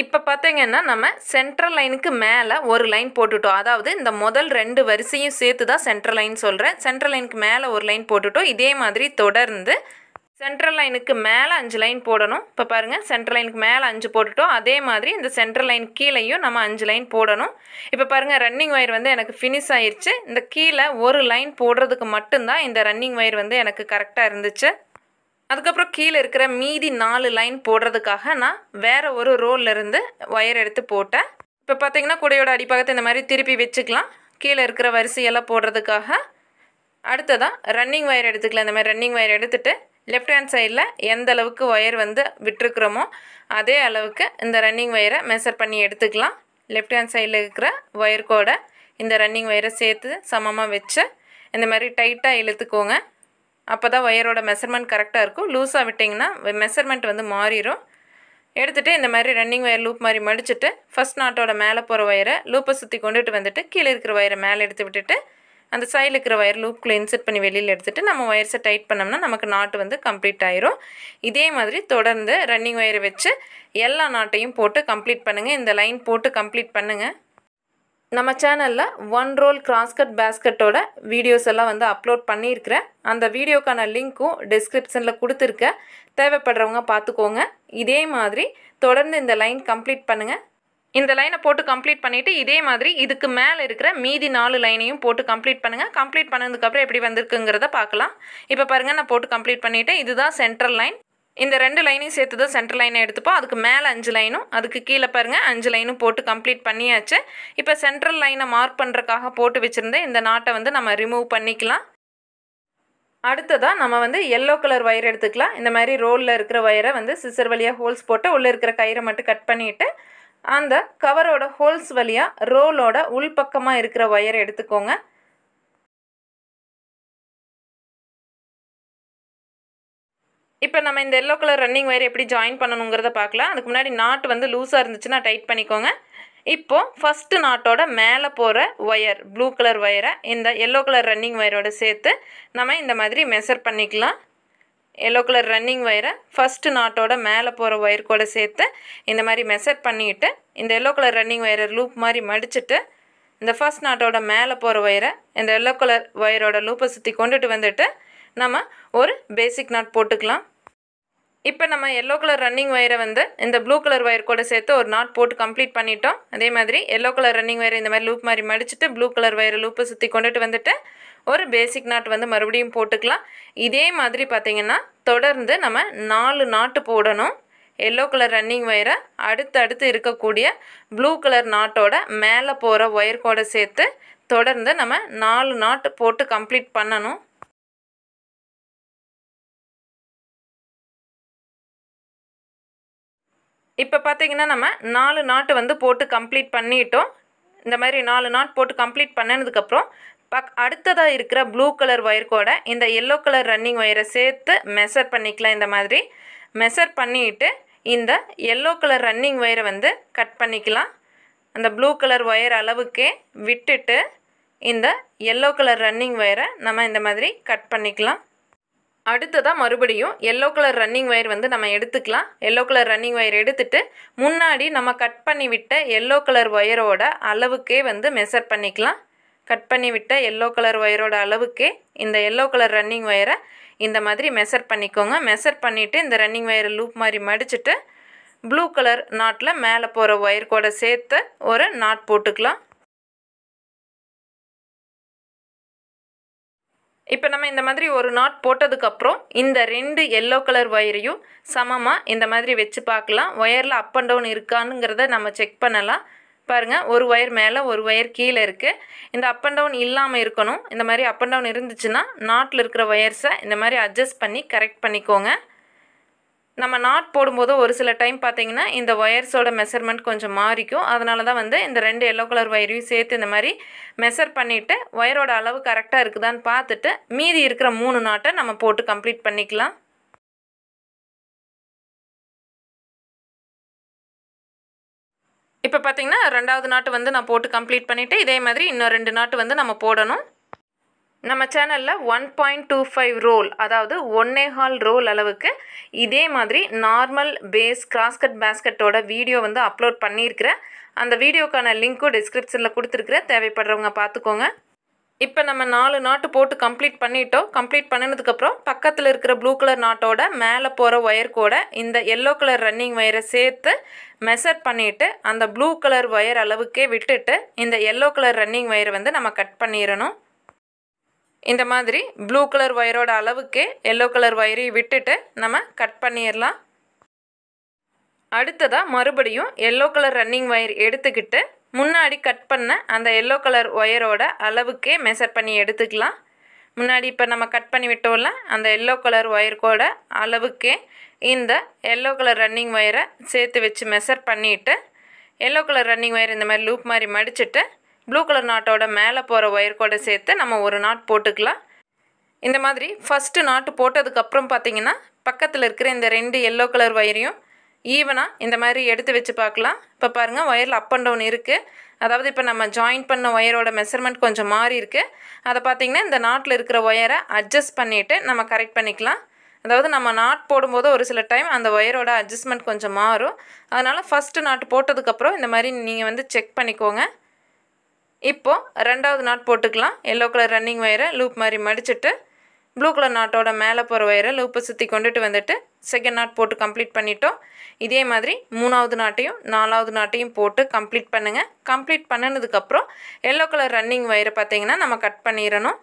இப்போ பார்த்தீங்கன்னா நம்ம சென்ட்ரல் லைனுக்கு மேலே ஒரு லைன் போட்டுட்டோம். அதாவது இந்த முதல் 2 வரிசையும் சேர்த்து தான் சென்ட்ரல் லைன் சொல்கிறேன். சென்ட்ரல் லைனுக்கு மேலே ஒரு லைன் போட்டுட்டோம். இதே மாதிரி தொடர்ந்து சென்ட்ரல் லைனுக்கு மேலே 5 லைன் போடணும். இப்போ பாருங்கள் சென்ட்ரல் லைனுக்கு மேலே 5 போட்டுட்டோம். அதே மாதிரி இந்த சென்ட்ரல் லைன் கீழேயும் நம்ம 5 லைன் போடணும். இப்போ பாருங்கள் ரன்னிங் ஒயர் வந்து எனக்கு ஃபினிஷ் ஆயிடுச்சு. இந்த கீழே ஒரு லைன் போடுறதுக்கு மட்டும்தான் இந்த ரன்னிங் ஒயர் வந்து எனக்கு கரெக்டாக இருந்துச்சு. அதுக்கப்புறம் கீழே இருக்கிற மீதி 4 லைன் போடுறதுக்காக நான் வேறு ஒரு ரோல்லேருந்து ஒயர் எடுத்து போட்டேன். இப்போ பார்த்தீங்கன்னா கூடையோட அடிப்பாகத்தை இந்த மாதிரி திருப்பி வச்சுக்கலாம் கீழே இருக்கிற வரிசையெல்லாம் போடுறதுக்காக. அடுத்ததான் ரன்னிங் ஒயர் எடுத்துக்கலாம். இந்த மாதிரி ரன்னிங் ஒயர் எடுத்துகிட்டு லெஃப்ட் ஹேண்ட் சைடில் எந்த அளவுக்கு ஒயர் வந்து விட்டுருக்குறோமோ அதே அளவுக்கு இந்த ரன்னிங் ஒயரை மெஷர் பண்ணி எடுத்துக்கலாம். லெஃப்ட் ஹேண்ட் சைடில் இருக்கிற ஒயர் கூட இந்த ரன்னிங் ஒயரை சேர்த்து சமமாக வச்சு இந்த மாதிரி டைட்டாக இழுத்துக்கோங்க. அப்போ தான் ஒயரோட மெஷர்மெண்ட் கரெக்டாக இருக்கும். லூஸாக விட்டிங்கன்னா மெஷர்மெண்ட் வந்து மாறிடும். எடுத்துகிட்டு இந்த மாதிரி ரன்னிங் ஒயர் லூப் மாதிரி மடிச்சுட்டு ஃபஸ்ட் நாட்டோட மேலே போகிற ஒயரை லூப்பை சுற்றி கொண்டுட்டு வந்துட்டு கீழே இருக்கிற ஒயரை மேலே எடுத்து விட்டுட்டு அந்த சைடில் இருக்கிற ஒயர் லூப்புக்குள்ளே இன்சர்ட் பண்ணி வெளியில் எடுத்துகிட்டு நம்ம ஒயர்ஸை டைட் பண்ணோம்னா நமக்கு நாட்டு வந்து கம்ப்ளீட் ஆயிரும். இதே மாதிரி தொடர்ந்து ரன்னிங் ஒயரை வச்சு எல்லா நாட்டையும் போட்டு கம்ப்ளீட் பண்ணுங்கள். இந்த லைன் போட்டு கம்ப்ளீட் பண்ணுங்கள். நம்ம சேனலில் 1 ரோல் கிராஸ்கட் பேஸ்கட்டோட வீடியோஸ் எல்லாம் வந்து அப்லோட் பண்ணியிருக்கிறேன். அந்த வீடியோக்கான லிங்க்கும் டிஸ்கிரிப்ஷனில் கொடுத்துருக்கேன். தேவைப்படுறவங்க பார்த்துக்கோங்க. இதே மாதிரி தொடர்ந்து இந்த லைன் கம்ப்ளீட் பண்ணுங்கள். இந்த லைனை போட்டு கம்ப்ளீட் பண்ணிவிட்டு இதே மாதிரி இதுக்கு மேலே இருக்கிற மீதி 4 லைனையும் போட்டு கம்ப்ளீட் பண்ணுங்கள். கம்ப்ளீட் பண்ணதுக்கப்புறம் எப்படி வந்திருக்குங்கிறத பார்க்கலாம். இப்போ பாருங்கள் நான் போட்டு கம்ப்ளீட் பண்ணிவிட்டேன். இதுதான் சென்ட்ரல் லைன். இந்த 2 லைனையும் சேர்த்து தான் சென்ட்ரல் லைனை எடுத்துப்போம். அதுக்கு மேலே 5 லைனும் அதுக்கு கீழே பாருங்கள் 5 லைனும் போட்டு கம்ப்ளீட் பண்ணியாச்சு. இப்போ சென்ட்ரல் லைனை மார்க் பண்ணுறக்காக போட்டு வச்சுருந்தேன் இந்த நாட்டை வந்து நம்ம ரிமூவ் பண்ணிக்கலாம். அடுத்ததாக நம்ம வந்து எல்லோ கலர் ஒயர் எடுத்துக்கலாம். இந்த மாதிரி ரோலில் இருக்கிற ஒயரை வந்து சிசர் வழியாக ஹோல்ஸ் போட்டு உள்ளே இருக்கிற கயிறை மட்டும் கட் பண்ணிவிட்டு அந்த கவரோட ஹோல்ஸ் வழியாக ரோலோட உள்பக்கமாக இருக்கிற ஒயரை எடுத்துக்கோங்க. இப்போ நம்ம இந்த எல்லோ கலர் ரன்னிங் ஒயர் எப்படி ஜாயின் பண்ணணுங்கிறத பார்க்கலாம். அதுக்கு முன்னாடி நாட் வந்து லூஸாக இருந்துச்சுன்னா டைட் பண்ணிக்கோங்க. இப்போது ஃபஸ்ட்டு நாட்டோட மேலே போகிற ஒயர் ப்ளூ கலர் ஒயரை இந்த எல்லோ கலர் ரன்னிங் ஒயரோட சேர்த்து நம்ம இந்த மாதிரி மெஷர் பண்ணிக்கலாம். எல்லோ கலர் ரன்னிங் ஒயரை ஃபஸ்ட்டு நாட்டோட மேலே போகிற ஒயர் கூட சேர்த்து இந்த மாதிரி மெஷர் பண்ணிவிட்டு இந்த எல்லோ கலர் ரன்னிங் ஒயரை லூப் மாதிரி மடிச்சுட்டு இந்த ஃபஸ்ட் நாட்டோட மேலே போகிற ஒயரை இந்த எல்லோ கலர் ஒயரோட லூப்பை சுற்றி கொண்டுட்டு வந்துட்டு நம்ம ஒரு பேசிக் நாட் போட்டுக்கலாம். இப்போ நம்ம எல்லோ கலர் ரன்னிங் ஒயரை வந்து இந்த ப்ளூ கலர் ஒயர் கூட சேர்த்து ஒரு நாட் போட்டு கம்ப்ளீட் பண்ணிட்டோம். அதே மாதிரி எல்லோ கலர் ரன்னிங் ஒயரை இந்த மாதிரி லூப் மாதிரி மடிச்சுட்டு ப்ளூ கலர் ஒயரை லூப்பை சுற்றி கொண்டுட்டு வந்துட்டு ஒரு பேசிக் நாட் வந்து மறுபடியும் போட்டுக்கலாம். இதே மாதிரி பார்த்திங்கன்னா தொடர்ந்து நம்ம 4 நாட்டு போடணும். எல்லோ கலர் ரன்னிங் ஒயரை அடுத்தடுத்து இருக்கக்கூடிய ப்ளூ கலர் நாட்டோட மேலே போகிற ஒயர் கூட சேர்த்து தொடர்ந்து நம்ம 4 நாட்டு போட்டு கம்ப்ளீட் பண்ணணும். இப்போ பார்த்திங்கன்னா நம்ம 4 நாட்டு வந்து போட்டு கம்ப்ளீட் பண்ணிட்டோம். இந்த மாதிரி 4 நாட் போட்டு கம்ப்ளீட் பண்ணதுக்கப்புறம் அடுத்ததாக இருக்கிற ப்ளூ கலர் ஒயர் கூட இந்த எல்லோ கலர் ரன்னிங் ஒயரை சேர்த்து மெஷர் பண்ணிக்கலாம். இந்த மாதிரி மெஷர் பண்ணிவிட்டு இந்த எல்லோ கலர் ரன்னிங் ஒயரை வந்து கட் பண்ணிக்கலாம். அந்த ப்ளூ கலர் ஒயர் அளவுக்கே விட்டுட்டு இந்த எல்லோ கலர் ரன்னிங் ஒயரை நம்ம இந்த மாதிரி கட் பண்ணிக்கலாம். அடுத்ததாக மறுபடியும் எல்லோ கலர் ரன்னிங் ஒயர் வந்து நம்ம எடுத்துக்கலாம். எல்லோ கலர் ரன்னிங் ஒயர் எடுத்துட்டு முன்னாடி நம்ம கட் பண்ணி விட்ட எல்லோ கலர் ஒயரோட அளவுக்கே வந்து மெஷர் பண்ணிக்கலாம். கட் பண்ணி விட்ட எல்லோ கலர் ஒயரோட அளவுக்கே இந்த எல்லோ கலர் ரன்னிங் ஒயரை இந்த மாதிரி மெஷர் பண்ணிக்கோங்க. மெஷர் பண்ணிவிட்டு இந்த ரன்னிங் ஒயரை லூப் மாதிரி மடிச்சுட்டு ப்ளூ கலர் நாட்டில் மேலே போகிற ஒயர் கூட சேர்த்து ஒரு நாட் போட்டுக்கலாம். இப்போ நம்ம இந்த மாதிரி ஒரு நாட் போட்டதுக்கப்புறம் இந்த 2 எல்லோ கலர் ஒயரையும் சமமாக இந்த மாதிரி வச்சு பார்க்கலாம். ஒயரில் அப் அண்ட் டவுன் இருக்கானுங்கிறத நம்ம செக் பண்ணலாம். பாருங்கள், ஒரு ஒயர் மேலே ஒரு ஒயர் கீழே இருக்குது. இந்த அப் அண்ட் டவுன் இல்லாமல் இருக்கணும். இந்த மாதிரி அப் அண்ட் டவுன் இருந்துச்சுன்னா நாட்டில் இருக்கிற ஒயர்ஸை இந்த மாதிரி அட்ஜஸ்ட் பண்ணி கரெக்ட் பண்ணிக்கோங்க. நம்ம நாட் போடும்போது ஒரு சில டைம் பார்த்திங்கன்னா இந்த ஒயர்ஸோட மெஷர்மெண்ட் கொஞ்சம் மாறிக்கும். அதனால தான் வந்து இந்த 2 எல்லோ கலர் ஒயரையும் சேர்த்து இந்த மாதிரி மெஷர் பண்ணிவிட்டு ஒயரோட அளவு கரெக்டாக இருக்குதான்னு பார்த்துட்டு மீதி இருக்கிற 3 நாட்டை நம்ம போட்டு கம்ப்ளீட் பண்ணிக்கலாம். இப்போ பார்த்திங்கன்னா 2வது நாட்டு வந்து நான் போட்டு கம்ப்ளீட் பண்ணிவிட்டு இதே மாதிரி இன்னும் 2 நாட்டு வந்து நம்ம போடணும். நம்ம சேனலில் 1.25 ரோல், அதாவது 1.25 ரோல் அளவுக்கு இதே மாதிரி நார்மல் பேஸ் கிராஸ்கட் பேஸ்கட்டோட வீடியோ வந்து அப்லோட் பண்ணியிருக்கிறேன். அந்த வீடியோக்கான லிங்க்கும் டிஸ்கிரிப்ஷனில் கொடுத்துருக்குறேன். தேவைப்படுறவங்க பார்த்துக்கோங்க. இப்போ நம்ம 4 நாட்டு போட்டு கம்ப்ளீட் பண்ணிட்டோம். கம்ப்ளீட் பண்ணினதுக்கப்புறம் பக்கத்தில் இருக்கிற ப்ளூ கலர் நாட்டோட மேலே போகிற ஒயர் கூட இந்த எல்லோ கலர் ரன்னிங் ஒயரை சேர்த்து மெஷர் பண்ணிவிட்டு அந்த ப்ளூ கலர் ஒயர் அளவுக்கே விட்டுட்டு இந்த எல்லோ கலர் ரன்னிங் ஒயரை வந்து நம்ம கட் பண்ணிடணும். இந்த மாதிரி ப்ளூ கலர் ஒயரோட அளவுக்கே எல்லோ கலர் ஒயரையும் விட்டுட்டு நம்ம கட் பண்ணிடலாம். அடுத்ததாக மறுபடியும் எல்லோ கலர் ரன்னிங் ஒயர் எடுத்துக்கிட்டு முன்னாடி கட் பண்ண அந்த எல்லோ கலர் ஒயரோட அளவுக்கே மெஷர் பண்ணி எடுத்துக்கலாம். முன்னாடி இப்போ நம்ம கட் பண்ணி விட்டோம்ல அந்த எல்லோ கலர் ஒயர்கோட அளவுக்கே இந்த எல்லோ கலர் ரன்னிங் ஒயரை சேர்த்து வச்சு மெஷர் பண்ணிவிட்டு எல்லோ கலர் ரன்னிங் ஒயர் இந்த மாதிரி லூப் மாதிரி மடிச்சுட்டு ப்ளூ கலர் நாட்டோட மேலே போகிற ஒயர் கூட சேர்த்து நம்ம ஒரு நாட் போட்டுக்கலாம். இந்த மாதிரி ஃபஸ்ட்டு நாட்டு போட்டதுக்கப்புறம் பார்த்திங்கன்னா பக்கத்தில் இருக்கிற இந்த 2 எல்லோ கலர் ஒயரையும் ஈவனாக இந்த மாதிரி எடுத்து வச்சு பார்க்கலாம். இப்போ பாருங்கள், ஒயரில் அப் அண்ட் டவுன் இருக்குது. அதாவது இப்போ நம்ம ஜாயின் பண்ண ஒயரோட மெஷர்மெண்ட் கொஞ்சம் மாறி இருக்குது. அதை பார்த்திங்கன்னா இந்த நாட்டில் இருக்கிற ஒயரை அட்ஜஸ்ட் பண்ணிவிட்டு நம்ம கரெக்ட் பண்ணிக்கலாம். அதாவது நம்ம நாட் போடும்போது ஒரு சில டைம் அந்த ஒயரோட அட்ஜஸ்ட்மெண்ட் கொஞ்சம் மாறும். அதனால் ஃபஸ்ட்டு நாட்டு போட்டதுக்கப்புறம் இந்த மாதிரி நீங்கள் வந்து செக் பண்ணிக்கோங்க. இப்போது 2வது நாட் போட்டுக்கலாம். எல்லோ கலர் ரன்னிங் ஒயரை லூப் மாதிரி மடிச்சுட்டு ப்ளூ கலர் நாட்டோட மேலே போகிற ஒயரை லூப்பை சுற்றி கொண்டுட்டு வந்துட்டு செகண்ட் நாட் போட்டு கம்ப்ளீட் பண்ணிட்டோம். இதே மாதிரி 3வது நாட்டையும் 4வது நாட்டையும் போட்டு கம்ப்ளீட் பண்ணுங்கள். கம்ப்ளீட் பண்ணினதுக்கப்புறம் எல்லோ கலர் ரன்னிங் ஒயரை பார்த்திங்கன்னா நம்ம கட் பண்ணிடணும்.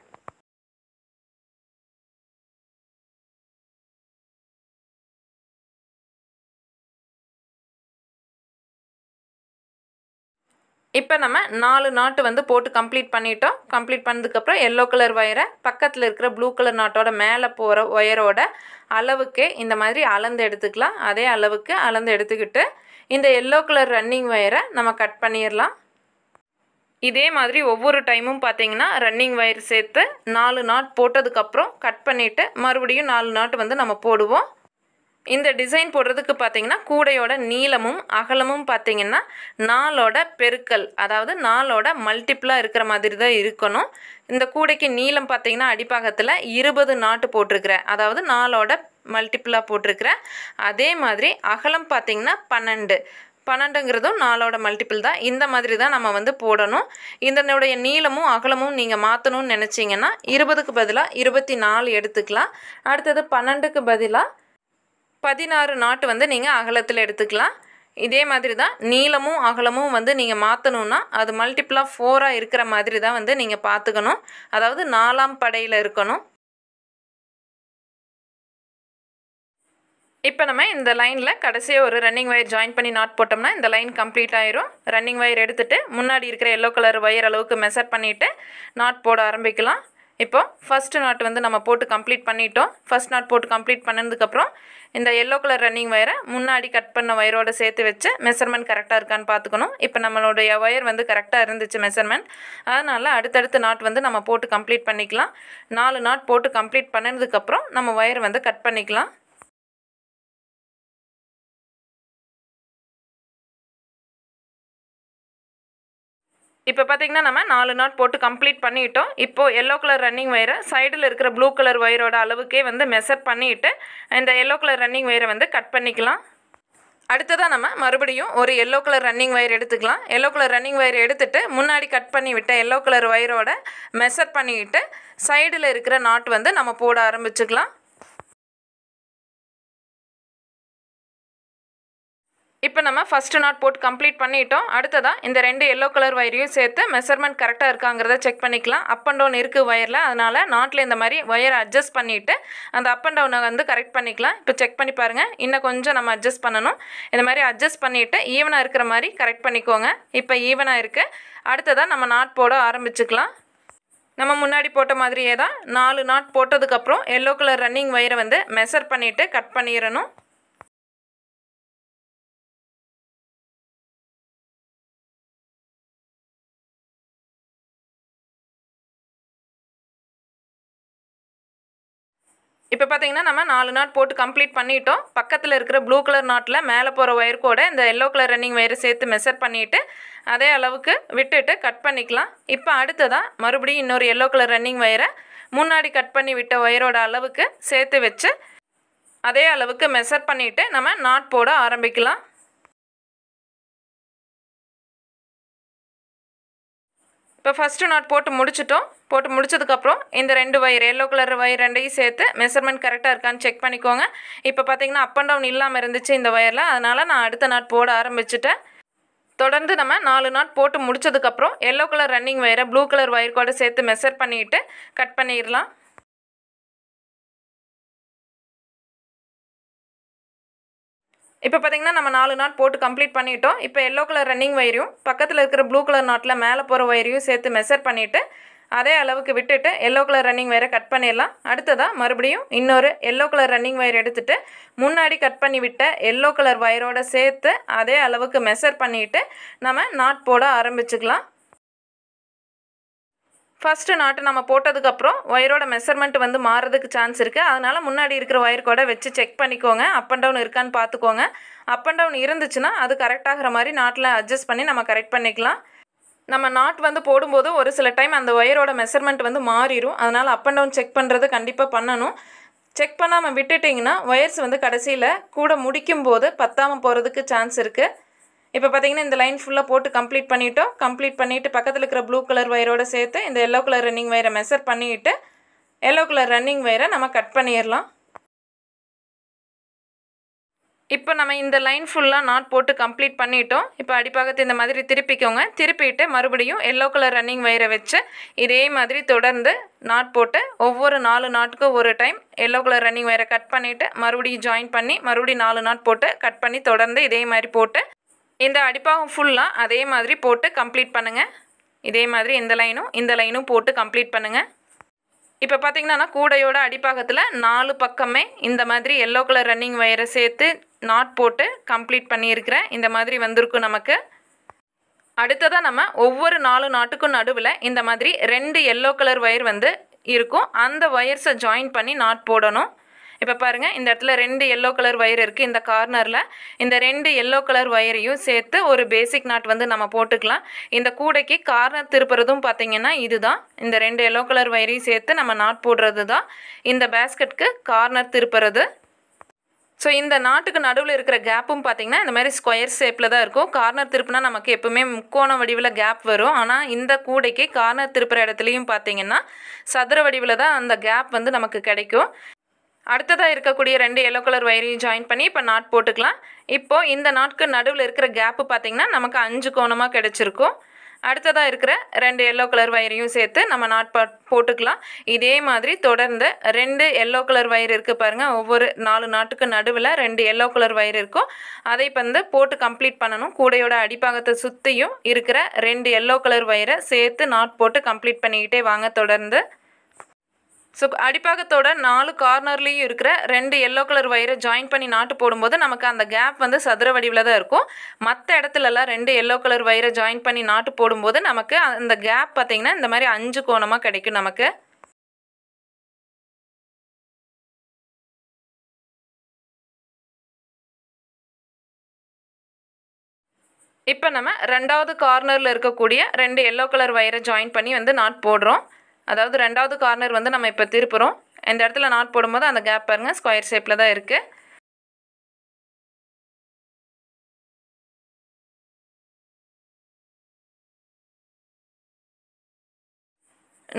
இப்போ நம்ம 4 நாட்டு வந்து போட்டு கம்ப்ளீட் பண்ணிட்டோம். கம்ப்ளீட் பண்ணதுக்கப்புறம் எல்லோ கலர் ஒயரை பக்கத்தில் இருக்கிற ப்ளூ கலர் நாட்டோட மேலே போகிற ஒயரோட அளவுக்கே இந்த மாதிரி அளந்து எடுத்துக்கலாம். அதே அளவுக்கு அளந்து எடுத்துக்கிட்டு இந்த எல்லோ கலர் ரன்னிங் ஒயரை நம்ம கட் பண்ணிடலாம். இதே மாதிரி ஒவ்வொரு டைமும் பார்த்திங்கன்னா ரன்னிங் ஒயர் சேர்த்து 4 நாட் போட்டதுக்கப்புறம் கட் பண்ணிவிட்டு மறுபடியும் 4 நாட்டு வந்து நம்ம போடுவோம். இந்த டிசைன் போடுறதுக்கு பார்த்திங்கன்னா கூடையோட நீளமும் அகலமும் பார்த்திங்கன்னா 4ஓட பெருக்கல், அதாவது 4ஓட மல்டிப்புளாக இருக்கிற மாதிரி தான் இருக்கணும். இந்த கூடைக்கு நீளம் பார்த்திங்கன்னா அடிப்பாகத்தில் 20 நாட்டு போட்டிருக்கிறேன், அதாவது 4ஓட மல்டிப்புளாக போட்டிருக்கிறேன். அதே மாதிரி அகலம் பார்த்திங்கன்னா 12ங்கிறதும் 4ஓட மல்டிபிள் தான். இந்த மாதிரி தான் நம்ம வந்து போடணும். இதனுடைய நீளமும் அகலமும் நீங்கள் மாற்றணும்னு நினச்சிங்கன்னா 20க்கு பதிலாக 24 எடுத்துக்கலாம். அடுத்தது 12க்கு பதிலாக 16 நாட்டு வந்து நீங்கள் அகலத்தில் எடுத்துக்கலாம். இதே மாதிரி தான் நீளமும் அகலமும் வந்து நீங்கள் மாற்றணுன்னா அது மல்டிபிள் ஆஃப் 4 இருக்கிற மாதிரி தான் வந்து நீங்கள் பார்த்துக்கணும். அதாவது 4ஆம் படையில் இருக்கணும். இப்போ நம்ம இந்த லைனில் கடைசியாக ஒரு ரன்னிங் வயர் ஜாயின் பண்ணி நாட் போட்டோம்னா இந்த லைன் கம்ப்ளீட் ஆயிரும். ரன்னிங் வயர் எடுத்துகிட்டு முன்னாடி இருக்கிற எல்லோ கலர் வயர் அளவுக்கு மெஷர் பண்ணிவிட்டு நாட் போட ஆரம்பிக்கலாம். இப்போ ஃபஸ்ட்டு நாட் வந்து நம்ம போட்டு கம்ப்ளீட் பண்ணிட்டோம். ஃபஸ்ட் நாட் போட்டு கம்ப்ளீட் பண்ணதுக்கப்புறம் இந்த எல்லோ கலர் ரன்னிங் வயரை முன்னாடி கட் பண்ண வயரோடு சேர்த்து வச்சு மெஷர்மெண்ட் கரெக்டாக இருக்கான்னு பார்த்துக்கணும். இப்போ நம்மளுடைய வயர் வந்து கரெக்டாக இருந்துச்சு மெஷர்மெண்ட். அதனால் அடுத்தடுத்து நாட் வந்து நம்ம போட்டு கம்ப்ளீட் பண்ணிக்கலாம். 4 நாட் போட்டு கம்ப்ளீட் பண்ணதுக்கப்புறம் நம்ம வயர் வந்து கட் பண்ணிக்கலாம். இப்போ பார்த்தீங்கன்னா நம்ம 4 நாட் போட்டு கம்ப்ளீட் பண்ணிட்டோம். இப்போது எல்லோ கலர் ரன்னிங் வயரை சைடில் இருக்கிற ப்ளூ கலர் வயரோட அளவுக்கே வந்து மெஷர் பண்ணிவிட்டு இந்த எல்லோ கலர் ரன்னிங் வயரை வந்து கட் பண்ணிக்கலாம். அடுத்ததாக நம்ம மறுபடியும் ஒரு எல்லோ கலர் ரன்னிங் வயர் எடுத்துக்கலாம். எல்லோ கலர் ரன்னிங் வயர் எடுத்துகிட்டு முன்னாடி கட் பண்ணி விட்ட எல்லோ கலர் வயரோட மெஷர் பண்ணிவிட்டு சைடில் இருக்கிற நாட் வந்து நம்ம போட ஆரம்பிச்சுக்கலாம். இப்போ நம்ம ஃபஸ்ட்டு நாட் போட்டு கம்ப்ளீட் பண்ணிட்டோம். அடுத்ததாக இந்த 2 எல்லோ கலர் வயரையும் சேர்த்து மெஷர்மெண்ட் கரெக்டாக இருக்காங்கிறத செக் பண்ணிக்கலாம். அப் அண்ட் டவுன் இருக்குது வயரில், அதனால் நாட்டில் இந்த மாதிரி வயரை அட்ஜஸ்ட் பண்ணிவிட்டு அந்த அப் அண்ட் டவுனை வந்து கரெக்ட் பண்ணிக்கலாம். இப்போ செக் பண்ணி பாருங்கள், இன்னும் கொஞ்சம் நம்ம அட்ஜஸ்ட் பண்ணணும். இந்த மாதிரி அட்ஜஸ்ட் பண்ணிவிட்டு ஈவனாக இருக்கிற மாதிரி கரெக்ட் பண்ணிக்கோங்க. இப்போ ஈவனாக இருக்குது. அடுத்ததாக நம்ம நாட் போட ஆரம்பிச்சுக்கலாம். நம்ம முன்னாடி போட்ட மாதிரியே தான் 4 நாட் போட்டதுக்கப்புறம் எல்லோ கலர் ரன்னிங் வயரை வந்து மெஷர் பண்ணிவிட்டு கட் பண்ணிடணும். இப்போ பார்த்தீங்கன்னா நம்ம 4 நாட் போட்டு கம்ப்ளீட் பண்ணிட்டோம். பக்கத்தில் இருக்கிற ப்ளூ கலர் நாட்டில் மேலே போகிற ஒயர் கூட இந்த எல்லோ கலர் ரன்னிங் வயரை சேர்த்து மெஷர் பண்ணிவிட்டு அதே அளவுக்கு விட்டுட்டு கட் பண்ணிக்கலாம். இப்போ அடுத்ததாக மறுபடியும் இன்னொரு எல்லோ கலர் ரன்னிங் வயரை முன்னாடி கட் பண்ணி விட்ட ஒயரோட அளவுக்கு சேர்த்து வச்சு அதே அளவுக்கு மெஷர் பண்ணிவிட்டு நம்ம நாட் போட ஆரம்பிக்கலாம். இப்போ ஃபஸ்ட்டு நாட் போட்டு முடிச்சிட்டோம். போட்டு முடிச்சதுக்கப்புறம் இந்த 2 வயர் எல்லோ கலர் வயர் 2ஐயும் சேர்த்து மெஷர்மெண்ட் கரெக்டாக இருக்கான்னு செக் பண்ணிக்கோங்க. இப்போ பார்த்தீங்கன்னா அப் அண்ட் டவுன் இல்லாமல் இருந்துச்சு இந்த வயரில், அதனால் நான் அடுத்த நாட் போட ஆரம்பிச்சிட்டேன். தொடர்ந்து நம்ம 4 நாட் போட்டு முடிச்சதுக்கப்புறம் எல்லோ கலர் ரன்னிங் வயரை ப்ளூ கலர் வயர் கூட சேர்த்து மெஷர் பண்ணிவிட்டு கட் பண்ணிடலாம். இப்போ பார்த்தீங்கன்னா நம்ம 4 நாட் போட்டு கம்ப்ளீட் பண்ணிட்டோம். இப்போ எல்லோ கலர் ரன்னிங் வயரையும் பக்கத்தில் இருக்கிற ப்ளூ கலர் நாட்டில் மேலே போகிற வயரையும் சேர்த்து மெஷர் பண்ணிவிட்டு அதே அளவுக்கு விட்டுட்டு எல்லோ கலர் ரன்னிங் வயரை கட் பண்ணிடலாம். அடுத்ததாக மறுபடியும் இன்னொரு எல்லோ கலர் ரன்னிங் வயர் எடுத்துகிட்டு முன்னாடி கட் பண்ணி விட்ட எல்லோ கலர் வயரோட சேர்த்து அதே அளவுக்கு மெஷர் பண்ணிவிட்டு நம்ம நாட் போட ஆரம்பிச்சுக்கலாம். ஃபஸ்ட்டு நாட்டு நம்ம போட்டதுக்கப்புறம் ஒயரோட மெஷர்மெண்ட் வந்து மாறுறதுக்கு சான்ஸ் இருக்குது. அதனால் முன்னாடி இருக்கிற ஒயர் கூட வச்சு செக் பண்ணிக்கோங்க, அப் அண்ட் டவுன் இருக்கான்னு பார்த்துக்கோங்க. அப் அண்ட் டவுன் இருந்துச்சுன்னா அது கரெக்டாகிற மாதிரி நாட்டில் அட்ஜஸ்ட் பண்ணி நம்ம கரெக்ட் பண்ணிக்கலாம். நம்ம நாட் வந்து போடும்போது ஒரு சில டைம் அந்த ஒயரோட மெஷர்மெண்ட் வந்து மாறிடும். அதனால் அப் அண்ட் டவுன் செக் பண்ணுறது கண்டிப்பாக பண்ணணும். செக் பண்ணாமல் விட்டுட்டிங்கன்னா ஒயர்ஸ் வந்து கடைசியில் கூட முடிக்கும்போது பத்தாமல் போகிறதுக்கு சான்ஸ் இருக்குது. இப்போ பார்த்தீங்கன்னா இந்த லைன் ஃபுல்லாக போட்டு கம்ப்ளீட் பண்ணிட்டோம். கம்ப்ளீட் பண்ணிவிட்டு பக்கத்தில் இருக்கிற ப்ளூ கலர் வயரோட சேர்த்து இந்த எல்லோ கலர் ரன்னிங் வயரை மெஷர் பண்ணிவிட்டு எல்லோ கலர் ரன்னிங் வயரை நம்ம கட் பண்ணிடலாம். இப்போ நம்ம இந்த லைன் ஃபுல்லாக நாட் போட்டு கம்ப்ளீட் பண்ணிட்டோம். இப்போ அடிப்பாகத்தை இந்த மாதிரி திருப்பிக்கோங்க. திருப்பிட்டு மறுபடியும் எல்லோ கலர் ரன்னிங் வயரை வச்சு இதே மாதிரி தொடர்ந்து நாட் போட்டு ஒவ்வொரு 4 நாட்டுக்கும் ஒரு டைம் எல்லோ கலர் ரன்னிங் வயரை கட் பண்ணிவிட்டு மறுபடியும் ஜாயின் பண்ணி மறுபடியும் 4 நாட் போட்டு கட் பண்ணி தொடர்ந்து இதே மாதிரி போட்டு இந்த அடிப்பாகம் ஃபுல்லாக அதே மாதிரி போட்டு கம்ப்ளீட் பண்ணுங்கள். இதே மாதிரி இந்த லைனும் போட்டு கம்ப்ளீட் பண்ணுங்கள். இப்போ பார்த்தீங்கன்னா கூடையோட அடிப்பாகத்தில் 4 பக்கமே இந்த மாதிரி எல்லோ கலர் ரன்னிங் வயரை சேர்த்து நாட் போட்டு கம்ப்ளீட் பண்ணியிருக்கிறேன். இந்த மாதிரி வந்திருக்கும் நமக்கு. அடுத்ததாக நம்ம ஒவ்வொரு 4 நாட்டுக்கும் நடுவில் இந்த மாதிரி 2 எல்லோ கலர் வயர் வந்து இருக்கும். அந்த வயர்ஸை ஜாயின் பண்ணி நாட் போடணும். இப்போ பாருங்கள், இந்த இடத்துல 2 எல்லோ கலர் வயர் இருக்குது. இந்த கார்னரில் இந்த 2 எல்லோ கலர் வயரையும் சேர்த்து ஒரு பேசிக் நாட் வந்து நம்ம போட்டுக்கலாம். இந்த கூடைக்கு கார்னர் திருப்புறதும் பார்த்திங்கன்னா இதுதான். இந்த 2 எல்லோ கலர் வயரையும் சேர்த்து நம்ம நாட் போடுறது தான் இந்த பேஸ்கெட்டுக்கு கார்னர் திருப்புறது. ஸோ இந்த நாட்டுக்கு நடுவில் இருக்கிற கேப்பும் பார்த்திங்கன்னா இந்த மாதிரி ஸ்கொயர் ஷேப்பில் தான் இருக்கும். கார்னர் திருப்புனா நமக்கு எப்பவுமே முக்கோண வடிவில் கேப் வரும். ஆனால் இந்த கூடைக்கு கார்னர் திருப்புற இடத்துலையும் பார்த்திங்கன்னா சதுர வடிவில் தான் அந்த கேப் வந்து நமக்கு கிடைக்கும். அடுத்ததாக இருக்கக்கூடிய 2 எல்லோ கலர் ஒயரையும் ஜாயின் பண்ணி இப்போ நாட் போட்டுக்கலாம். இப்போது இந்த நாட்க்கு நடுவில் இருக்கிற கேப்பு பார்த்திங்கன்னா நமக்கு 5 கோணமாக கிடச்சிருக்கும். அடுத்ததாக இருக்கிற 2 எல்லோ கலர் வயரையும் சேர்த்து நம்ம நாட் போட்டுக்கலாம். இதே மாதிரி தொடர்ந்து 2 எல்லோ கலர் வயர் இருக்குது பாருங்கள். ஒவ்வொரு 4 நாட்டுக்கு நடுவில் 2 எல்லோ கலர் வயர் இருக்கும். அதை வந்து போட்டு கம்ப்ளீட் பண்ணணும். கூடையோட அடிப்பாகத்தை சுற்றியும் இருக்கிற 2 எல்லோ கலர் வயரை சேர்த்து நாட் போட்டு கம்ப்ளீட் பண்ணிக்கிட்டே வாங்க தொடர்ந்து. ஸோ அடிப்பாகத்தோட 4 கார்னர்லேயும் இருக்கிற 2 எல்லோ கலர் வயரை ஜாயின் பண்ணி நாட்டு போடும்போது நமக்கு அந்த கேப் வந்து சதுர வடிவில் தான் இருக்கும். மற்ற இடத்துலலாம் 2 எல்லோ கலர் வயரை ஜாயின் பண்ணி நாட்டு போடும்போது நமக்கு அந்த கேப் பார்த்திங்கன்னா இந்த மாதிரி 5 கோணமாக கிடைக்கும் நமக்கு. இப்போ நம்ம 2வது கார்னரில் இருக்கக்கூடிய 2 எல்லோ கலர் வயரை ஜாயின் பண்ணி வந்து நாட் போடுறோம். அதாவது 2வது கார்னர் வந்து நம்ம இப்போ திருப்புறோம். இந்த இடத்துல நாட் போடும்போது அந்த கேப் பாருங்கள் ஸ்கொயர் ஷேப்பில் தான் இருக்குது.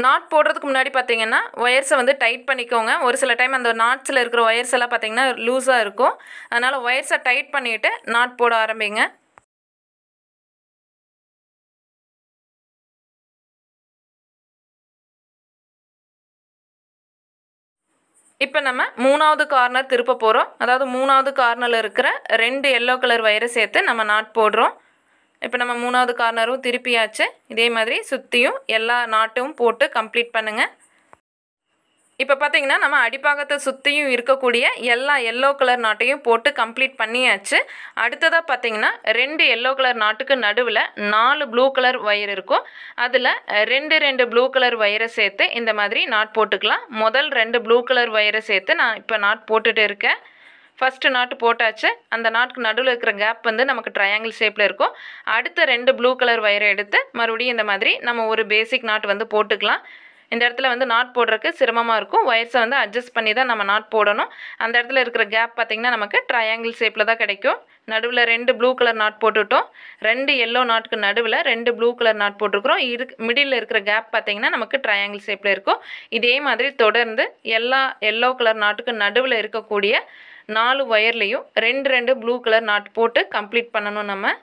நாட் போடுறதுக்கு முன்னாடி பார்த்தீங்கன்னா ஒயர்ஸை வந்து டைட் பண்ணிக்கோங்க. ஒரு சில டைம் அந்த நாட்ஸில் இருக்கிற ஒயர்ஸ் எல்லாம் பார்த்தீங்கன்னா லூஸாக இருக்கும். அதனால் ஒயர்ஸை டைட் பண்ணிவிட்டு நாட் போட ஆரம்பிங்க. இப்போ நம்ம 3வது கார்னர் திருப்ப போகிறோம். அதாவது 3வது கார்னரில் இருக்கிற 2 எல்லோ கலர் வயரை சேர்த்து நம்ம நாட் போடுறோம். இப்போ நம்ம 3வது கார்னரும் திருப்பியாச்சு. இதே மாதிரி சுற்றியும் எல்லா நாட்டும் போட்டு கம்ப்ளீட் பண்ணுங்கள். இப்போ பார்த்தீங்கன்னா நம்ம அடிப்பாகத்தை சுற்றியும் இருக்கக்கூடிய எல்லா எல்லோ கலர் நாட்டையும் போட்டு கம்ப்ளீட் பண்ணியாச்சு. அடுத்ததாக பார்த்தீங்கன்னா 2 எல்லோ கலர் நாட்டுக்கு நடுவில் 4 ப்ளூ கலர் ஒயர் இருக்கும். அதில் 2 ப்ளூ கலர் ஒயரை சேர்த்து இந்த மாதிரி நாட் போட்டுக்கலாம். முதல் 2 ப்ளூ கலர் ஒயரை சேர்த்து நான் இப்போ நாட் போட்டுட்டு இருக்கேன். ஃபஸ்ட்டு நாட்டு போட்டாச்சு. அந்த நாட்டுக்கு நடுவில் இருக்கிற கேப் வந்து நமக்கு ட்ரையாங்கிள் ஷேப்பில் இருக்கும். அடுத்த 2 ப்ளூ கலர் ஒயரை எடுத்து மறுபடியும் இந்த மாதிரி நம்ம ஒரு பேசிக் நாட் வந்து போட்டுக்கலாம். இந்த இடத்துல வந்து நாட் போடுறதுக்கு சிரமமாக இருக்கும். ஒயர்ஸை வந்து அட்ஜஸ்ட் பண்ணி தான் நம்ம நாட் போடணும். அந்த இடத்துல இருக்கிற கேப் பார்த்திங்கன்னா நமக்கு ட்ரையாங்கிள் ஷேப்பில் தான் கிடைக்கும். நடுவில் 2 ப்ளூ கலர் நாட் போட்டுவிட்டோம். 2 எல்லோ நாட்டுக்கு நடுவில் 2 ப்ளூ கலர் நாட் போட்டிருக்கிறோம். மிடில் இருக்கிற கேப் பார்த்திங்கன்னா நமக்கு ட்ரையாங்கிள் ஷேப்பில் இருக்கும். இதே மாதிரி தொடர்ந்து எல்லா எல்லோ கலர் நாட்டுக்கு நடுவில் இருக்கக்கூடிய 4 ஒயர்லேயும் 2 ப்ளூ கலர் நாட் போட்டு கம்ப்ளீட் பண்ணணும் நம்ம.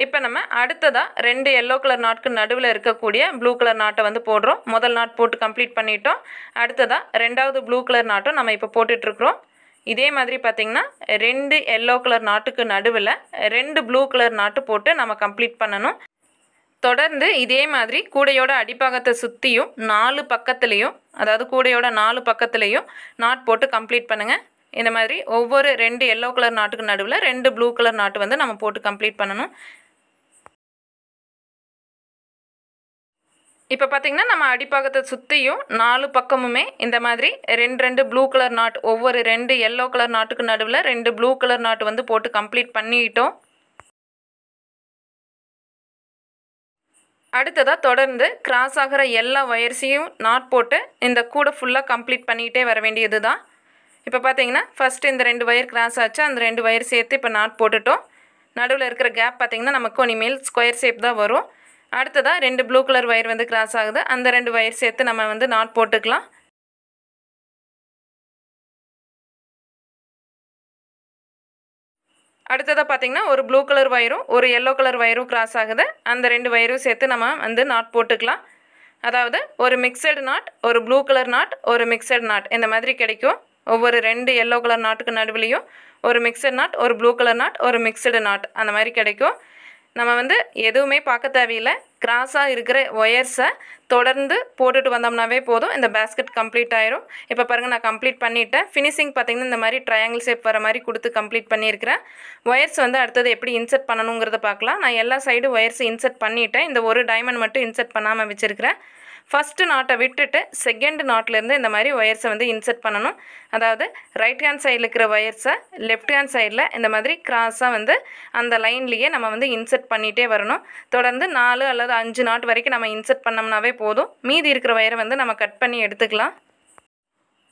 இப்போ நம்ம அடுத்ததாக 2 எல்லோ கலர் நாட்டுக்கு நடுவில் இருக்கக்கூடிய ப்ளூ கலர் நாட்டை வந்து போடுறோம். முதல் நாட் போட்டு கம்ப்ளீட் பண்ணிட்டோம். அடுத்ததாக 2வது ப்ளூ கலர் நாட்டும் நம்ம இப்போ போட்டுட்ருக்குறோம். இதே மாதிரி பார்த்திங்கன்னா 2 எல்லோ கலர் நாட்டுக்கு நடுவில் 2 ப்ளூ கலர் நாட்டு போட்டு நம்ம கம்ப்ளீட் பண்ணணும். தொடர்ந்து இதே மாதிரி கூடையோட அடிப்பாகத்தை சுற்றியும் 4 பக்கத்துலேயும், அதாவது கூடையோட 4 பக்கத்துலேயும் நாட் போட்டு கம்ப்ளீட் பண்ணுங்கள். இந்த மாதிரி ஒவ்வொரு 2 எல்லோ கலர் நாட்டுக்கு நடுவில் 2 ப்ளூ கலர் நாட்டு வந்து நம்ம போட்டு கம்ப்ளீட் பண்ணணும். இப்போ பார்த்திங்கன்னா நம்ம அடிப்பாகத்தை சுற்றியும் 4 பக்கமுமே இந்த மாதிரி 2 ப்ளூ கலர் நாட், ஒவ்வொரு 2 எல்லோ கலர் நாட்டுக்கு நடுவில் 2 ப்ளூ கலர் நாட் வந்து போட்டு கம்ப்ளீட் பண்ணிட்டோம். அடுத்ததாக தொடர்ந்து கிராஸ் ஆகிற எல்லா ஒயர்ஸையும் நாட் போட்டு இந்த கூடை ஃபுல்லாக கம்ப்ளீட் பண்ணிகிட்டே வர வேண்டியது தான். இப்போ பார்த்தீங்கன்னா ஃபஸ்ட்டு இந்த 2 ஒயர் கிராஸ் ஆச்சு. அந்த 2 ஒயர் சேர்த்து இப்போ நாட் போட்டுட்டோம். நடுவில் இருக்கிற கேப் பார்த்திங்கன்னா நமக்கு இனிமேல் ஸ்கொயர் ஷேப் தான் வரும். அடுத்ததாக 2 ப்ளூ கலர் ஒயர் வந்து கிராஸ் ஆகுது. அந்த 2 ஒயர் சேர்த்து நம்ம வந்து நாட் போட்டுக்கலாம். அடுத்ததாக பார்த்திங்கன்னா ஒரு ப்ளூ கலர் ஒயரும் ஒரு எல்லோ கலர் ஒயரும் கிராஸ் ஆகுது. அந்த 2 ஒயரும் சேர்த்து நம்ம வந்து நாட் போட்டுக்கலாம். அதாவது ஒரு மிக்சடு நாட், ஒரு ப்ளூ கலர் நாட், ஒரு மிக்சடு நாட் இந்த மாதிரி கிடைக்கும். ஒவ்வொரு 2 எல்லோ கலர் நாட்டுக்கு நடுவுலையும் ஒரு மிக்சடு நாட், ஒரு ப்ளூ கலர் நாட், ஒரு மிக்சடு நாட் அந்த மாதிரி கிடைக்கும். நம்ம வந்து எதுவுமே பார்க்க தேவையில்லை. கிராஸாக இருக்கிற ஒயர்ஸை தொடர்ந்து போட்டுட்டு வந்தோம்னாவே போதும். இந்த பேஸ்கெட் கம்ப்ளீட் ஆயிரும். இப்போ பாருங்கள் நான் கம்ப்ளீட் பண்ணிவிட்டேன். ஃபினிஷிங் பார்த்திங்கன்னா இந்த மாதிரி ட்ரையாங்கிள் ஷேப் வர மாதிரி கொடுத்து கம்ப்ளீட் பண்ணியிருக்கிறேன். ஒயர்ஸ் வந்து அடுத்தது எப்படி இன்சர்ட் பண்ணணுங்கிறத பார்க்கலாம். நான் எல்லா சைடும் ஒயர்ஸ் இன்சர்ட் பண்ணிவிட்டேன். இந்த ஒரு டைமண்ட் மட்டும் இன்சர்ட் பண்ணாமல் வச்சுருக்கிறேன். ஃபஸ்ட்டு நாட்டை விட்டுட்டு செகண்ட் நாட்லேருந்து இந்த மாதிரி ஒயர்ஸை வந்து இன்சர்ட் பண்ணணும். அதாவது ரைட் ஹேண்ட் சைடில் இருக்கிற ஒயர்ஸை லெஃப்ட் ஹேண்ட் சைடில் இந்த மாதிரி கிராஸாக வந்து அந்த லைன்லேயே நம்ம வந்து இன்சர்ட் பண்ணிகிட்டே வரணும். தொடர்ந்து 4 அல்லது 5 நாட் வரைக்கும் நம்ம இன்சர்ட் பண்ணோம்னாவே போதும். மீதி இருக்கிற ஒயரை வந்து நம்ம கட் பண்ணி எடுத்துக்கலாம்.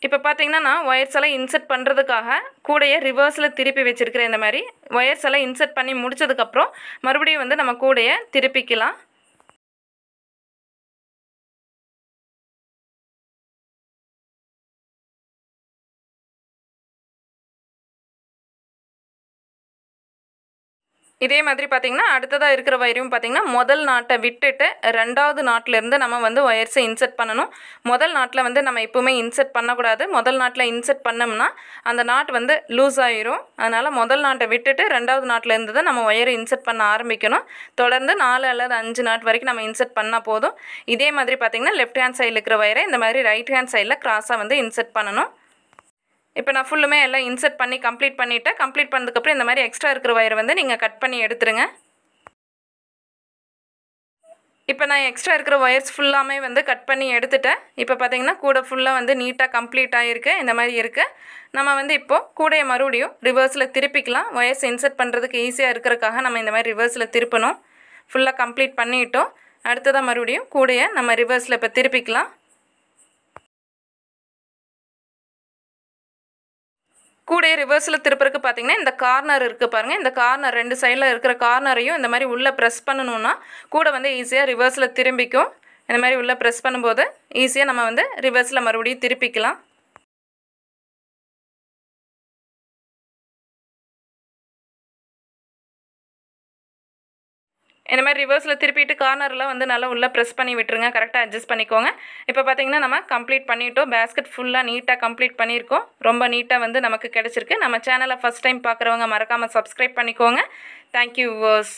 இப்போ பார்த்திங்கன்னா நான் ஒயர்ஸ் எல்லாம் இன்சர்ட் பண்ணுறதுக்காக கூடையை ரிவர்ஸில் திருப்பி வச்சுருக்கிறேன். இந்த மாதிரி ஒயர்ஸ் எல்லாம் இன்சர்ட் பண்ணி முடிச்சதுக்கப்புறம் மறுபடியும் வந்து நம்ம கூடையை திருப்பிக்கலாம். இதே மாதிரி பார்த்திங்கன்னா அடுத்ததாக இருக்கிற ஒயரையும் பார்த்திங்கன்னா முதல் நாட்டை விட்டுட்டு ரெண்டாவது நாட்டிலேருந்து நம்ம வந்து ஒயர்ஸை இன்செர்ட் பண்ணணும். முதல் நாட்டில் வந்து நம்ம எப்போவுமே இன்செர்ட் பண்ணக்கூடாது. முதல் நாட்டில் இன்செர்ட் பண்ணோம்னா அந்த நாட் வந்து லூஸ் ஆயிரும். அதனால் முதல் நாட்டை விட்டுட்டு ரெண்டாவது நாட்டிலேருந்து தான் நம்ம ஒயரை இன்செர்ட் பண்ண ஆரம்பிக்கணும். தொடர்ந்து 4 அல்லது 5 நாட் வரைக்கும் நம்ம இன்செர்ட் பண்ணால் போதும். இதே மாதிரி பார்த்திங்கன்னா லெஃப்ட் ஹேண்ட் சைடில் இருக்கிற ஒயரை இந்த மாதிரி ரைட் ஹேண்ட் சைடில் கிராஸாக வந்து இன்செர்ட் பண்ணணும். இப்போ நான் ஃபுல்லுமே எல்லாம் இன்செர்ட் பண்ணி கம்ப்ளீட் பண்ணிவிட்டேன். கம்ப்ளீட் பண்ணதுக்கப்புறம் இந்த மாதிரி எக்ஸ்ட்ரா இருக்கிற ஒயரை வந்து நீங்கள் கட் பண்ணி எடுத்துருங்க. இப்போ நான் எக்ஸ்ட்ரா இருக்கிற ஒயர்ஸ் ஃபுல்லாமே வந்து கட் பண்ணி எடுத்துட்டேன். இப்போ பார்த்தீங்கன்னா கூட ஃபுல்லாக வந்து நீட்டாக கம்ப்ளீட் ஆகிருக்கு. இந்த மாதிரி இருக்குது. நம்ம வந்து இப்போது கூடையை மறுபடியும் ரிவர்ஸில் திருப்பிக்கலாம். ஒயர்ஸ் இன்செர்ட் பண்ணுறதுக்கு ஈஸியாக இருக்கிறதுக்காக நம்ம இந்த மாதிரி ரிவர்ஸில் திருப்பணும். ஃபுல்லாக கம்ப்ளீட் பண்ணிட்டோம். அடுத்ததாக மறுபடியும் கூடையை நம்ம ரிவர்ஸில் இப்போ திருப்பிக்கலாம். கூடையை ரிவர்ஸில் திருப்பறதுக்கு பார்த்தீங்கன்னா இந்த கார்னர் இருக்குது பாருங்கள். இந்த கார்னர் 2 சைடில் இருக்கிற கார்னரையும் இந்த மாதிரி உள்ளே ப்ரெஸ் பண்ணணுன்னா கூட வந்து ஈஸியாக ரிவர்ஸில் திரும்பிக்கும். இந்த மாதிரி உள்ளே ப்ரெஸ் பண்ணும்போது ஈஸியாக நம்ம வந்து ரிவர்ஸில் மறுபடியும் திருப்பிக்கலாம். இந்த மாதிரி ரிவர்ஸில் திருப்பிட்டு கார்னரில் வந்து நல்லா உள்ளே ப்ரெஸ் பண்ணி விட்டுருங்க. கரெக்டாக அட்ஜஸ்ட் பண்ணிக்கோங்க. இப்போ பார்த்தீங்கன்னா நம்ம கம்ப்ளீட் பண்ணிட்டோம். பேஸ்கெட் ஃபுல்லாக நீட்டாக கம்ப்ளீட் பண்ணியிருக்கோம். ரொம்ப நீட்டாக வந்து நமக்கு கிடச்சிருக்கு. நம்ம சேனலை ஃபஸ்ட் டைம் பார்க்குறவங்க மறக்காமல் சப்ஸ்கிரைப் பண்ணிக்கோங்க. Thank you viewers.